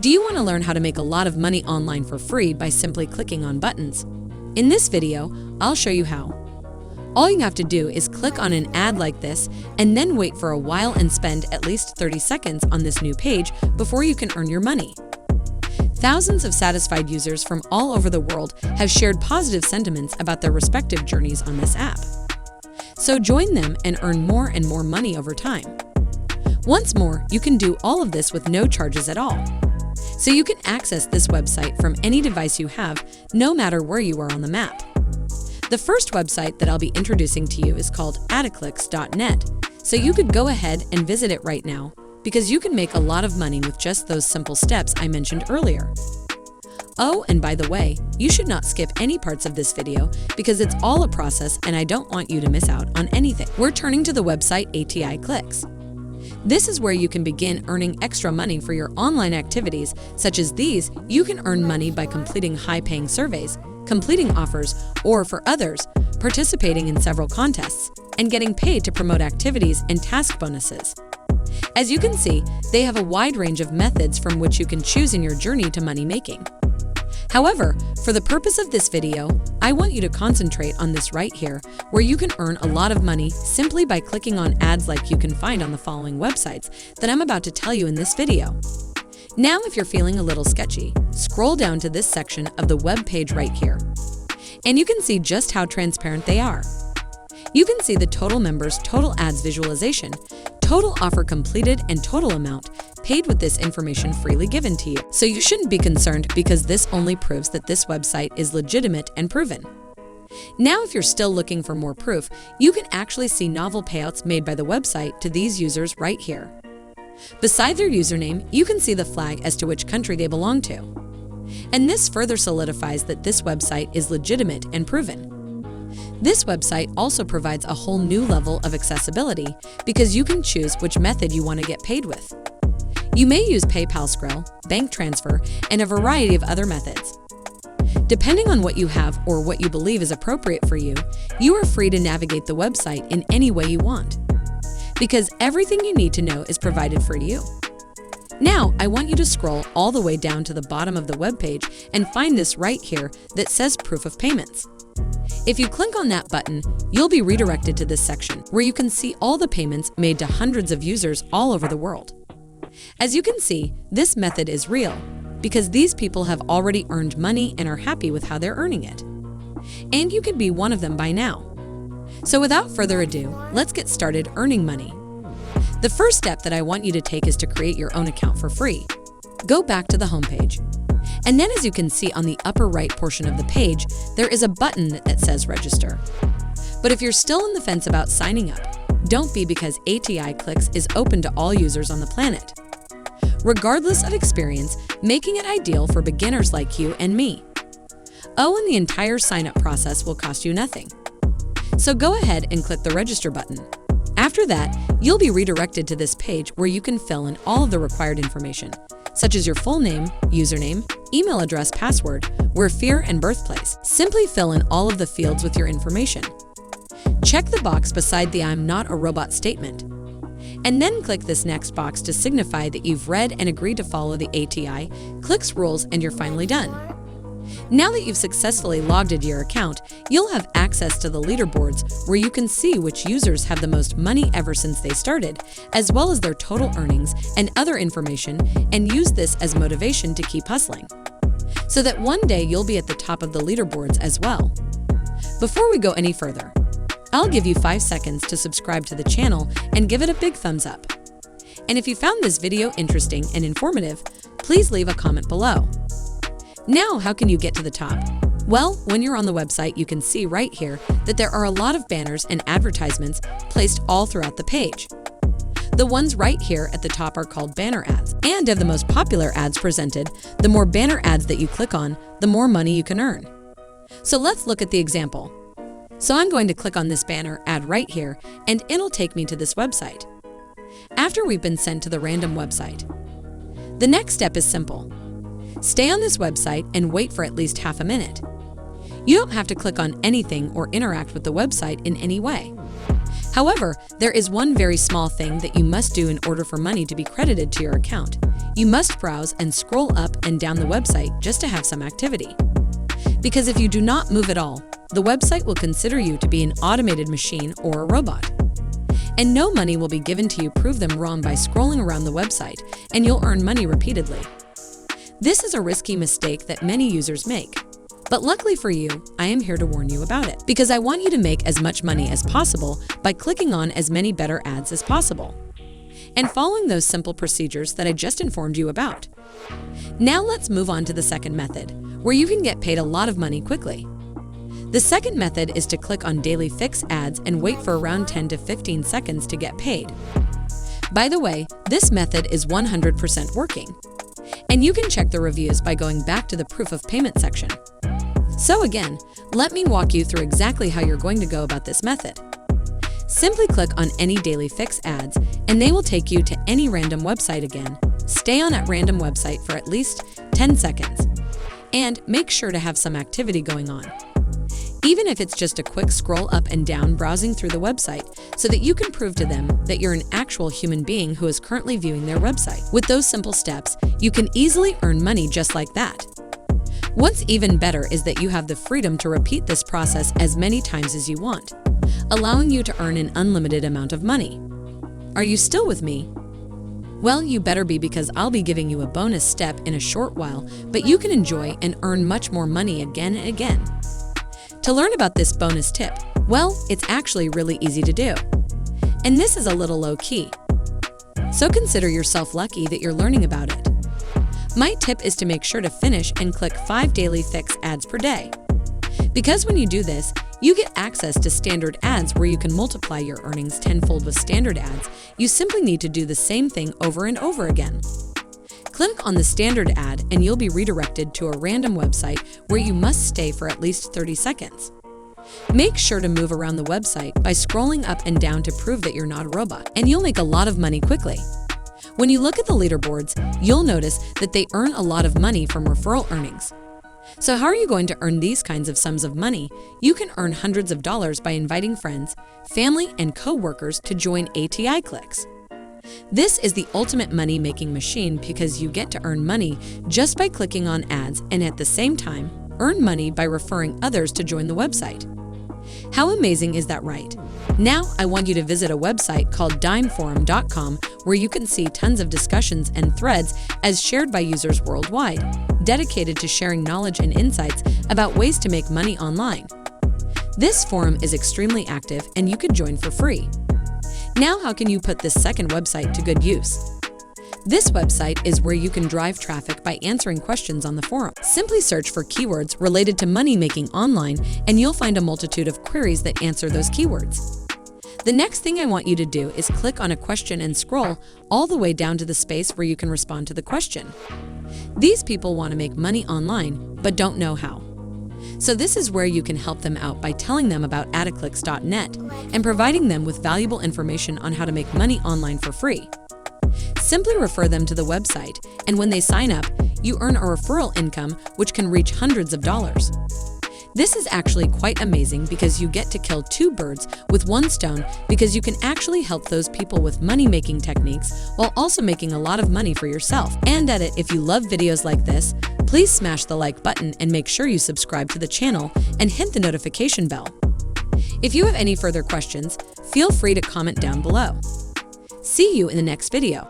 Do you want to learn how to make a lot of money online for free by simply clicking on buttons? In this video, I'll show you how. All you have to do is click on an ad like this and then wait for a while and spend at least 30 seconds on this new page before you can earn your money. Thousands of satisfied users from all over the world have shared positive sentiments about their respective journeys on this app. So join them and earn more and more money over time. Once more, you can do all of this with no charges at all. So you can access this website from any device you have, no matter where you are on the map. The first website that I'll be introducing to you is called adaclicks.net, so you could go ahead and visit it right now, because you can make a lot of money with just those simple steps I mentioned earlier. Oh, and by the way, you should not skip any parts of this video because it's all a process and I don't want you to miss out on anything. We're turning to the website ATI Clicks. This is where you can begin earning extra money for your online activities, such as these. You can earn money by completing high-paying surveys, completing offers, or for others, participating in several contests, and getting paid to promote activities and task bonuses. As you can see, they have a wide range of methods from which you can choose in your journey to money making. However, for the purpose of this video, I want you to concentrate on this right here, where you can earn a lot of money simply by clicking on ads like you can find on the following websites that I'm about to tell you in this video. Now, if you're feeling a little sketchy, scroll down to this section of the web page right here, and you can see just how transparent they are. You can see the total members, total ads visualization, total offer completed, and total amount paid with this information freely given to you. So you shouldn't be concerned because this only proves that this website is legitimate and proven. Now, if you're still looking for more proof, you can actually see novel payouts made by the website to these users right here. Beside their username, you can see the flag as to which country they belong to. And this further solidifies that this website is legitimate and proven. This website also provides a whole new level of accessibility because you can choose which method you want to get paid with. You may use PayPal, Skrill, bank transfer, and a variety of other methods. Depending on what you have or what you believe is appropriate for you, you are free to navigate the website in any way you want, because everything you need to know is provided for you. Now, I want you to scroll all the way down to the bottom of the web page and find this right here that says Proof of Payments. If you click on that button, you'll be redirected to this section where you can see all the payments made to hundreds of users all over the world. As you can see, this method is real because these people have already earned money and are happy with how they're earning it. And you could be one of them by now. So without further ado, let's get started earning money. The first step that I want you to take is to create your own account for free. Go back to the home page. And then, as you can see on the upper right portion of the page, there is a button that says Register. But if you're still on the fence about signing up, don't be, because ATI Clicks is open to all users on the planet. Regardless of experience, making it ideal for beginners like you and me. Oh, and the entire sign-up process will cost you nothing. So go ahead and click the Register button. After that, you'll be redirected to this page where you can fill in all of the required information, such as your full name, username, email address, password, where fear, and birthplace. Simply fill in all of the fields with your information. Check the box beside the "I'm not a robot" statement, and then click this next box to signify that you've read and agreed to follow the ATI Clicks rules, and you're finally done. Now that you've successfully logged into your account, you'll have access to the leaderboards where you can see which users have the most money ever since they started, as well as their total earnings and other information, and use this as motivation to keep hustling, so that one day you'll be at the top of the leaderboards as well. Before we go any further, I'll give you 5 seconds to subscribe to the channel and give it a big thumbs up. And if you found this video interesting and informative, please leave a comment below. Now, how can you get to the top? Well, when you're on the website, you can see right here that there are a lot of banners and advertisements placed all throughout the page. The ones right here at the top are called banner ads, and of the most popular ads presented, the more banner ads that you click on, the more money you can earn. So let's look at the example. So I'm going to click on this banner ad right here, and it'll take me to this website. After we've been sent to the random website, the next step is simple. Stay on this website and wait for at least half a minute. You don't have to click on anything or interact with the website in any way. However, there is one very small thing that you must do in order for money to be credited to your account. You must browse and scroll up and down the website just to have some activity. Because if you do not move at all, the website will consider you to be an automated machine or a robot. And no money will be given to you prove them wrong by scrolling around the website, and you'll earn money repeatedly. This is a risky mistake that many users make. But luckily for you, I am here to warn you about it, because I want you to make as much money as possible by clicking on as many better ads as possible and following those simple procedures that I just informed you about. Now let's move on to the second method, where you can get paid a lot of money quickly. The second method is to click on Daily Fix ads and wait for around 10 to 15 seconds to get paid. By the way, this method is 100% working. And you can check the reviews by going back to the proof of payment section. So again, let me walk you through exactly how you're going to go about this method. Simply click on any Daily Fix ads and they will take you to any random website again. Stay on that random website for at least 10 seconds and make sure to have some activity going on. Even if it's just a quick scroll up and down browsing through the website so that you can prove to them that you're an actual human being who is currently viewing their website. With those simple steps, you can easily earn money just like that. What's even better is that you have the freedom to repeat this process as many times as you want, allowing you to earn an unlimited amount of money. Are you still with me? Well, you better be, because I'll be giving you a bonus step in a short while, but you can enjoy and earn much more money again and again. To learn about this bonus tip, well, it's actually really easy to do. And this is a little low-key. So consider yourself lucky that you're learning about it. My tip is to make sure to finish and click 5 Daily Fix ads per day. Because when you do this, you get access to standard ads where you can multiply your earnings tenfold with standard ads. You simply need to do the same thing over and over again. Click on the standard ad and you'll be redirected to a random website where you must stay for at least 30 seconds. Make sure to move around the website by scrolling up and down to prove that you're not a robot, and you'll make a lot of money quickly. When you look at the leaderboards, you'll notice that they earn a lot of money from referral earnings. So how are you going to earn these kinds of sums of money? You can earn hundreds of dollars by inviting friends, family, and co-workers to join ATI Clicks. This is the ultimate money-making machine because you get to earn money just by clicking on ads and at the same time, earn money by referring others to join the website. How amazing is that, right? Now I want you to visit a website called dimeforum.com where you can see tons of discussions and threads as shared by users worldwide, dedicated to sharing knowledge and insights about ways to make money online. This forum is extremely active and you can join for free. Now how can you put this second website to good use? This website is where you can drive traffic by answering questions on the forum. Simply search for keywords related to money making online and you'll find a multitude of queries that answer those keywords. The next thing I want you to do is click on a question and scroll all the way down to the space where you can respond to the question. These people want to make money online but don't know how. So this is where you can help them out by telling them about adaclicks.net and providing them with valuable information on how to make money online for free. Simply refer them to the website, and when they sign up, you earn a referral income which can reach hundreds of dollars. This is actually quite amazing because you get to kill 2 birds with 1 stone, because you can actually help those people with money-making techniques while also making a lot of money for yourself. And if you love videos like this, please smash the like button and make sure you subscribe to the channel and hit the notification bell. If you have any further questions, feel free to comment down below. See you in the next video.